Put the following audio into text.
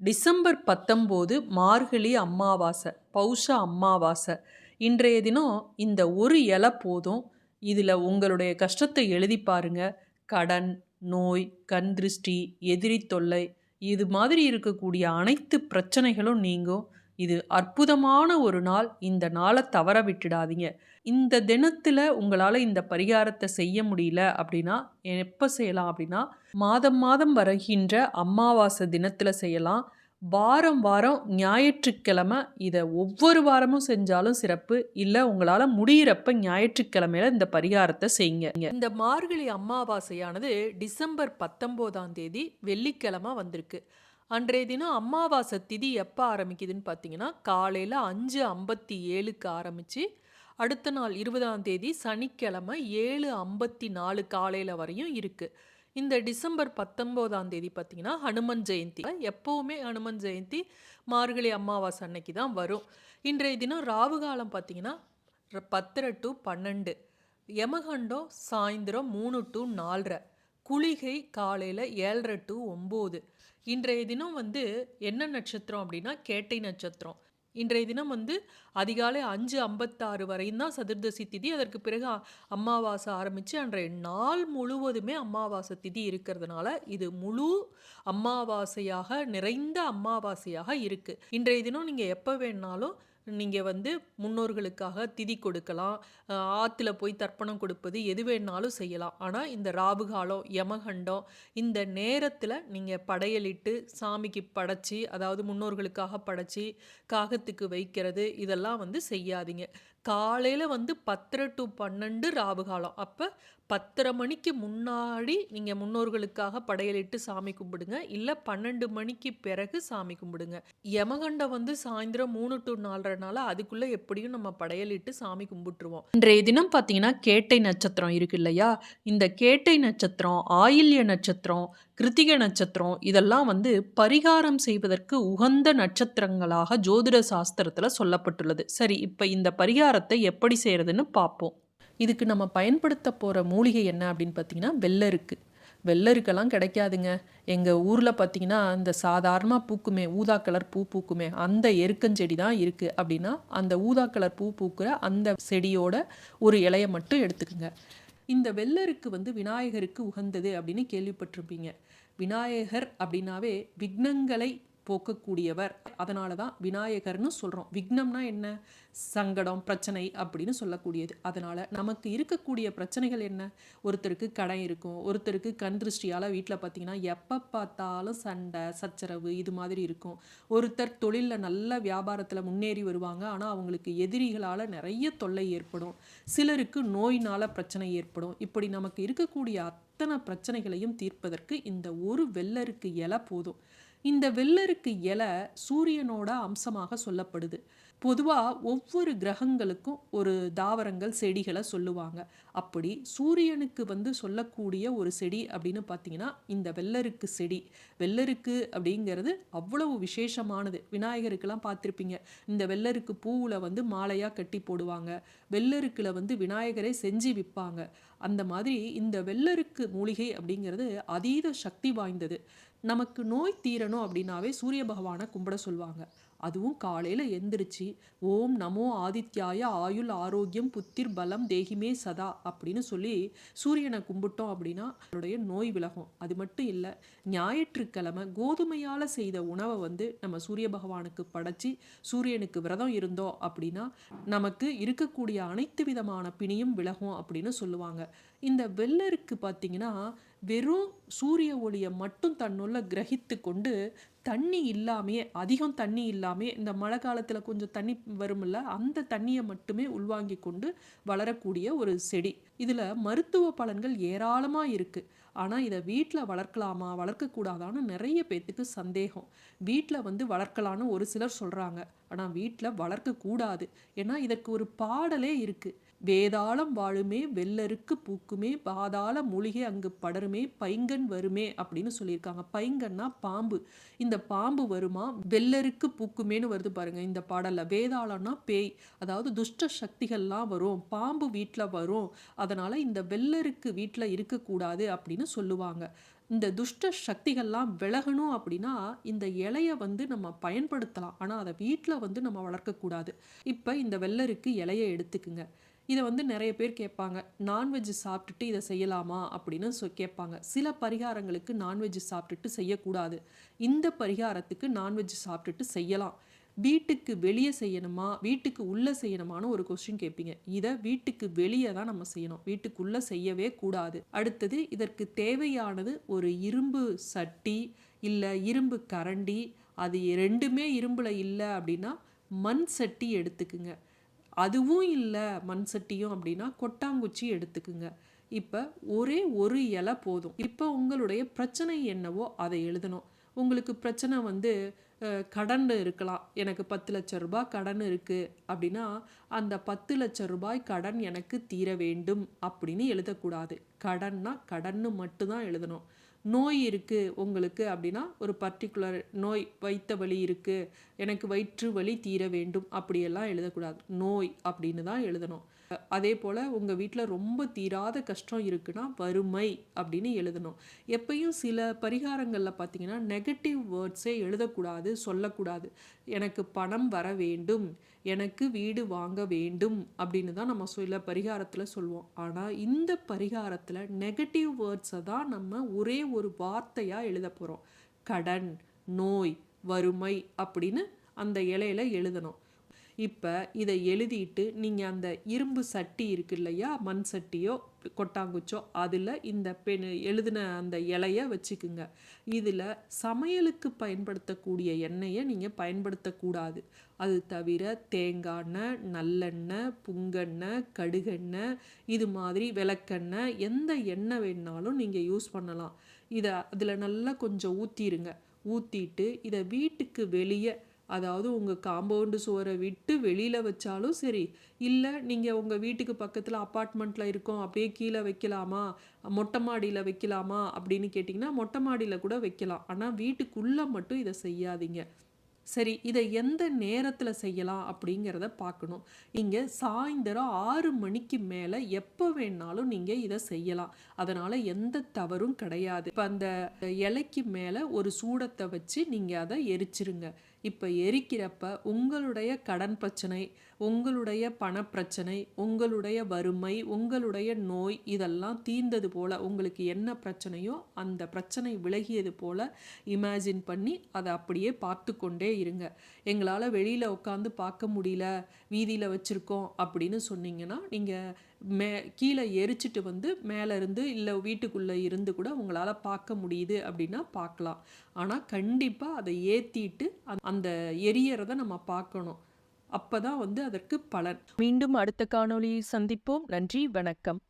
December 19 மார்கழி அமாவாசை, பௌஷ அமாவாசை. இன்றைய தினம் இந்த ஒரு இலை போதும். இதில் உங்களுடைய கஷ்டத்தை எழுதி பாருங்க. கடன், நோய், கண் திருஷ்டி, எதிரி தொல்லை, இது மாதிரி இருக்கக்கூடிய அனைத்து பிரச்சனைகளும் நீங்கும். இது அற்புதமான ஒரு நாள். இந்த நாளை தவற விட்டுடாதீங்க. இந்த தினத்தில் உங்களால் இந்த பரிகாரத்தை செய்ய முடியல அப்படின்னா எப்போ செய்யலாம் அப்படின்னா, மாதம் மாதம் வருகின்ற அமாவாசை தினத்தில் செய்யலாம். வாரம் வாரம் ஞாயிற்றுக்கிழமை இதை ஒவ்வொரு வாரமும் செஞ்சாலும் சிறப்பு. இல்லை உங்களால் முடியிறப்ப ஞாயிற்றுக்கிழமையில இந்த பரிகாரத்தை செய்யுங்க. இந்த மார்கழி அமாவாசையானது டிசம்பர் 19ஆம் தேதி வெள்ளிக்கிழமை வந்திருக்கு. அன்றைய தினம் அமாவாசை திதி எப்போ ஆரம்பிக்குதுன்னு பார்த்தீங்கன்னா, காலையில் 5:57க்கு ஆரம்பித்து அடுத்த நாள் 20ஆம் தேதி சனிக்கிழமை 7:54 காலையில் வரையும் இருக்குது. இந்த டிசம்பர் 19ஆம் தேதி பார்த்தீங்கன்னா ஹனுமன் ஜெயந்தி. எப்போவுமே ஹனுமன் ஜெயந்தி மார்கழி அமாவாசை அன்னைக்கு தான் வரும். இன்றைய தினம் ராவு காலம் பார்த்தீங்கன்னா 10 to 12, யமகண்டம் சாயந்தரம் 3 to 4, குளிகை காலையில் 7:30 to 9. இன்றைய தினம் என்ன நட்சத்திரம் அப்படின்னா கேட்டை நட்சத்திரம். இன்றைய தினம் அதிகாலை 5:56 வரையும் தான் சதுர்தசி திதி. அதற்கு பிறகு அமாவாசை ஆரம்பித்து அன்றைய நாள் முழுவதுமே அமாவாசை திதி இருக்கிறதுனால இது முழு அமாவாசையாக, நிறைந்த அமாவாசையாக இருக்குது. இன்றைய தினம் நீங்கள் எப்போ வேணாலும் நீங்கள் முன்னோர்களுக்காக திதி கொடுக்கலாம், ஆற்றுல போய் தர்ப்பணம் கொடுப்பது எது வேணாலும் செய்யலாம். ஆனால் இந்த ராவுகாலம், யமகண்டம் இந்த நேரத்தில் நீங்கள் படையலிட்டு சாமிக்கு படைச்சி, அதாவது முன்னோர்களுக்காக படைச்சி காகத்துக்கு வைக்கிறது இதெல்லாம் செய்யாதீங்க. காலையில் 10 to 12 ராவுகாலம். அப்போ 10:30 மணிக்கு முன்னாடி நீங்கள் முன்னோர்களுக்காக படையலிட்டு சாமி கும்பிடுங்க. இல்லை 12 மணிக்கு பிறகு சாமி கும்பிடுங்க. யமகண்டம் சாயந்தரம் 3 to 4:30 அதுக்குள்ளே எப்படியும் நம்ம படையலிட்டு சாமி கும்பிட்டுருவோம். இன்றைய தினம் பார்த்தீங்கன்னா கேட்டை நட்சத்திரம் இருக்கு இல்லையா? இந்த கேட்டை நட்சத்திரம், ஆயில்ய நட்சத்திரம், கிருத்திகை நட்சத்திரம் இதெல்லாம் பரிகாரம் செய்வதற்கு உகந்த நட்சத்திரங்களாக ஜோதிட சாஸ்திரத்தில் சொல்லப்பட்டுள்ளது. சரி, இப்போ இந்த பரிகாரத்தை எப்படி செய்கிறதுன்னு பார்ப்போம். இதுக்கு நம்ம பயன்படுத்த போகிற மூலிகை என்ன அப்படின்னு பார்த்தீங்கன்னா வெள்ளருக்கு. வெள்ளருக்கெல்லாம் கிடைக்காதுங்க. எங்கள் ஊரில் பார்த்தீங்கன்னா இந்த சாதாரணமாக பூக்குமே, ஊதா கலர் பூ பூக்குமே, அந்த எருக்கஞ்செடி தான் இருக்குது. அப்படின்னா அந்த ஊதா கலர் பூ பூக்கிற அந்த செடியோட ஒரு இலையை மட்டும் எடுத்துக்குங்க. இந்த வெள்ளருக்கு விநாயகருக்கு உகந்தது அப்படின்னு கேள்விப்பட்டிருப்பீங்க. விநாயகர் அப்படின்னாவே விக்னங்களை போக்கக்கூடியவர். அதனால தான் விநாயகர்னு சொல்கிறோம். விக்னம்னா என்ன? சங்கடம், பிரச்சனை அப்படின்னு சொல்லக்கூடியது. அதனால் நமக்கு இருக்கக்கூடிய பிரச்சனைகள் என்ன? ஒருத்தருக்கு கடன் இருக்கும், ஒருத்தருக்கு கண் திருஷ்டியால் வீட்டில் பார்த்தீங்கன்னா எப்போ பார்த்தாலும் சண்டை சச்சரவு இது மாதிரி இருக்கும். ஒருத்தர் தொழிலில் நல்ல வியாபாரத்தில் முன்னேறி வருவாங்க, ஆனால் அவங்களுக்கு எதிரிகளால் நிறைய தொல்லை ஏற்படும். சிலருக்கு நோயினால் பிரச்சனை ஏற்படும். இப்படி நமக்கு இருக்கக்கூடிய அத்தனை பிரச்சனைகளையும் தீர்ப்பதற்கு இந்த ஒரு வெள்ளருக்கு இலை போதும். இந்த வெள்ளருக்கு இலை சூரியனோட அம்சமாக சொல்லப்படுது. பொதுவாக ஒவ்வொரு கிரகங்களுக்கும் ஒரு தாவரங்கள், செடிகளை சொல்லுவாங்க. அப்படி சூரியனுக்கு சொல்லக்கூடிய ஒரு செடி அப்படின்னு பார்த்தீங்கன்னா இந்த வெள்ளருக்கு செடி. வெள்ளருக்கு அப்படிங்கிறது அவ்வளவு விசேஷமானது. விநாயகருக்கெல்லாம் பார்த்துருப்பீங்க, இந்த வெள்ளருக்கு பூவில் மாலையாக கட்டி போடுவாங்க. வெள்ளருக்கில் விநாயகரை செஞ்சு விற்பாங்க. அந்த மாதிரி இந்த வெள்ளருக்கு மூலிகை அப்படிங்கிறது அதீத சக்தி வாய்ந்தது. நமக்கு நோய் தீரணும் அப்படின்னாவே சூரிய பகவானை கும்பிட சொல்லுவாங்க. அதுவும் காலையில் எந்திரிச்சு ஓம் நமோ ஆதித்யாய ஆயுள் ஆரோக்கியம் புத்திர் பலம் தேகிமே சதா அப்படின்னு சொல்லி சூரியனை கும்பிட்டோம் அப்படின்னா அவருடைய நோய் விலகும். அது மட்டும் இல்லை, ஞாயிற்றுக்கிழமை கோதுமையால் செய்த உணவை நம்ம சூரிய பகவானுக்கு படைச்சி சூரியனுக்கு விரதம் இருந்தோம் அப்படின்னா நமக்கு இருக்கக்கூடிய அனைத்து விதமான பிணியும் விலகும் அப்படின்னு சொல்லுவாங்க. இந்த வெள்ளருக்கு பார்த்தீங்கன்னா வெறும் சூரிய ஒளியை மட்டும் தன்னுள்ள கிரகித்து கொண்டு தண்ணி இல்லாமையே, அதிகம் தண்ணி இல்லாமையே, இந்த மழை காலத்தில் கொஞ்சம் தண்ணி வரும்ல, அந்த தண்ணியை மட்டுமே உள்வாங்கி கொண்டு வளரக்கூடிய ஒரு செடி. இதில் மருத்துவ பலன்கள் ஏராளமாக இருக்குது. ஆனால் இதை வீட்டில் வளர்க்கலாமா வளர்க்கக்கூடாதான்னு நிறைய பேர்த்துக்கு சந்தேகம். வீட்டில் வளர்க்கலான்னு ஒரு சிலர் சொல்கிறாங்க, ஆனால் வீட்டில் வளர்க்கக்கூடாது. ஏன்னா இதற்கு ஒரு பாடலே இருக்குது. வேதாளம் வாழுமே வெள்ளருக்கு பூக்குமே, பாதாள மூலிகை அங்கு படருமே, பைங்கன் வருமே அப்படின்னு சொல்லியிருக்காங்க. பைங்கன்னா பாம்பு. இந்த பாம்பு வருமா, வெள்ளருக்கு பூக்குமேன்னு வருது பாருங்க இந்த பாடல்ல. வேதாளம்னா பேய், அதாவது துஷ்ட சக்திகள்லாம் வரும், பாம்பு வீட்டில் வரும். அதனால இந்த வெள்ளருக்கு வீட்டில் இருக்கக்கூடாது அப்படின்னு சொல்லுவாங்க. இந்த துஷ்ட சக்திகள்லாம் விலகணும் அப்படின்னா இந்த இலைய வந்து நம்ம பயன்படுத்தலாம். ஆனா அத வீட்ல வந்து நம்ம வளர்க்கக்கூடாது. இப்ப இந்த வெள்ளரிக்கு இலைய எடுத்துக்குங்க. இத வந்து நெறைய பேர் கேட்பாங்க. நான்வெஜ் சாப்பிட்டுட்டு இத செய்யலாமா? அப்படின்னு கேட்பாங்க. சில பரிகாரங்களுக்கு நான்வெஜ் சாப்பிட்டுட்டு செய்யக்கூடாது. இந்த பரிகாரத்துக்கு நான்வெஜ் சாப்பிட்டுட்டு செய்யலாம். வீட்டுக்கு வெளிய செய்யணுமா? வீட்டுக்கு உள்ள செய்யணுமான்னு ஒரு கொஸ்டின் கேட்பீங்க. இத வீட்டுக்கு வெளிய தான் நம்ம செய்யணும். வீட்டுக்குள்ள செய்யவே கூடாது. அடுத்தது இதற்கு தேவையானது ஒரு இரும்பு சட்டி, இல்ல இரும்பு கரண்டி. அது 2மே இரும்புல இல்ல அப்படின்னா, மண் சட்டி எடுத்துக்குங்க. அதுவும் இல்ல மண் சட்டியும் அப்படின்னா, கொட்டாங்குச்சி எடுத்துக்குங்க. இப்ப ஒரே ஒரு இலை போதும். இப்ப உங்களுடைய பிரச்சனை என்னவோ அத எழுதணும். உங்களுக்கு பிரச்சனை வந்து கடன் இருக்கலாம். எனக்கு ரூ. 10,00,000 கடன் இருக்கு அப்படின்னா, அந்த ரூ. 10,00,000 கடன் எனக்கு தீர வேண்டும் அப்படின்னு எழுதக்கூடாது. கடன்னா கடன்னு மட்டும் தான் எழுதணும். நோய் இருக்கு உங்களுக்கு அப்படின்னா, ஒரு பர்ட்டிகுலர் நோய் வயித்த வலி இருக்கு, எனக்கு வயிற்று வலி தீர வேண்டும் அப்படியெல்லாம் எழுதக்கூடாது. நோய் அப்படின்னு தான் எழுதணும். அதே போல் உங்கள் வீட்டில் ரொம்ப தீராத கஷ்டம் இருக்குன்னா வறுமை அப்படின்னு எழுதணும். எப்பயும் சில பரிகாரங்களில் பார்த்தீங்கன்னா நெகட்டிவ் வேர்ட்ஸே எழுதக்கூடாது, சொல்லக்கூடாது. எனக்கு பணம் வர வேண்டும், எனக்கு வீடு வாங்க வேண்டும் அப்படின்னு தான் நம்ம சில பரிகாரத்தில் சொல்லுவோம். ஆனால் இந்த பரிகாரத்தில் நெகட்டிவ் வேர்ட்ஸை தான் நம்ம ஒரே ஒரு வார்த்தையாக எழுத போகிறோம். கடன், நோய், வறுமை அப்படின்னு அந்த இலையில எழுதணும். இப்போ இதை எழுதிட்டு நீங்கள் அந்த இரும்பு சட்டி இருக்கு இல்லையா, மண் சட்டியோ கொட்டாங்குச்சோ, அதில் இந்த எழுதின அந்த இலையை வச்சுக்குங்க. இதில் சமையலுக்கு பயன்படுத்தக்கூடிய எண்ணெயை நீங்கள் பயன்படுத்தக்கூடாது. அது தவிர தேங்காய் எண்ணெய், நல்லெண்ணெய், புங்கெண்ணெய், கடுகெண்ணெய், இது மாதிரி விளக்கெண்ணெய், எந்த எண்ணெய் வேணாலும் நீங்கள் யூஸ் பண்ணலாம். இதை அதில் நல்லா கொஞ்சம் ஊற்றிடுங்க. ஊற்றிட்டு இதை வீட்டுக்கு வெளியே, அதாவது உங்கள் காம்பவுண்டு சுவரை விட்டு வெளியில் வச்சாலும் சரி, இல்லை நீங்கள் உங்கள் வீட்டுக்கு பக்கத்தில் அப்பார்ட்மெண்ட்டில் இருக்கோம் அப்படியே கீழே வைக்கலாமா, மொட்டை மாடியில் வைக்கலாமா அப்படின்னு கேட்டிங்கன்னா மொட்டை மாடியில் கூட வைக்கலாம். ஆனால் வீட்டுக்குள்ளே மட்டும் இதை செய்யாதீங்க. சரி, இதை எந்த நேரத்தில் செய்யலாம் அப்படிங்கிறத பார்க்கணும். இங்கே சாயந்தரம் 6 மணிக்கு மேலே எப்போ வேணாலும் நீங்கள் இதை செய்யலாம். அதனால் எந்த தவறும் கிடையாது. இப்போ அந்த இலைக்கு மேலே ஒரு சூடத்தை வச்சு நீங்கள் அதை எரிச்சிருங்க. இப்போ எரிக்கிறப்ப உங்களுடைய கடன் பிரச்சனை, உங்களுடைய பணப்பிரச்சனை, உங்களுடைய வறுமை, உங்களுடைய நோய் இதெல்லாம் தீர்ந்தது போல், உங்களுக்கு என்ன பிரச்சனையோ அந்த பிரச்சனை விலகியது போல் இமேஜின் பண்ணி அதை அப்படியே பார்த்து கொண்டே இருங்க. எங்களால் வெளியில் உட்காந்து பார்க்க முடியல, வீதியில் வச்சுருக்கோம் அப்படின்னு சொன்னீங்கன்னா, நீங்கள் கீழே எரிச்சிட்டு வந்து மேலே இருந்து இல்லை வீட்டுக்குள்ளே இருந்து கூட உங்களால் பார்க்க முடியுது அப்படின்னா பார்க்கலாம். ஆனால் கண்டிப்பாக அதை ஏற்றிட்டு அந்த எரியறதை நம்ம பார்க்கணும். அப்பதான் வந்து அதற்கு பலன். மீண்டும் அடுத்த காணொளியில் சந்திப்போம். நன்றி, வணக்கம்.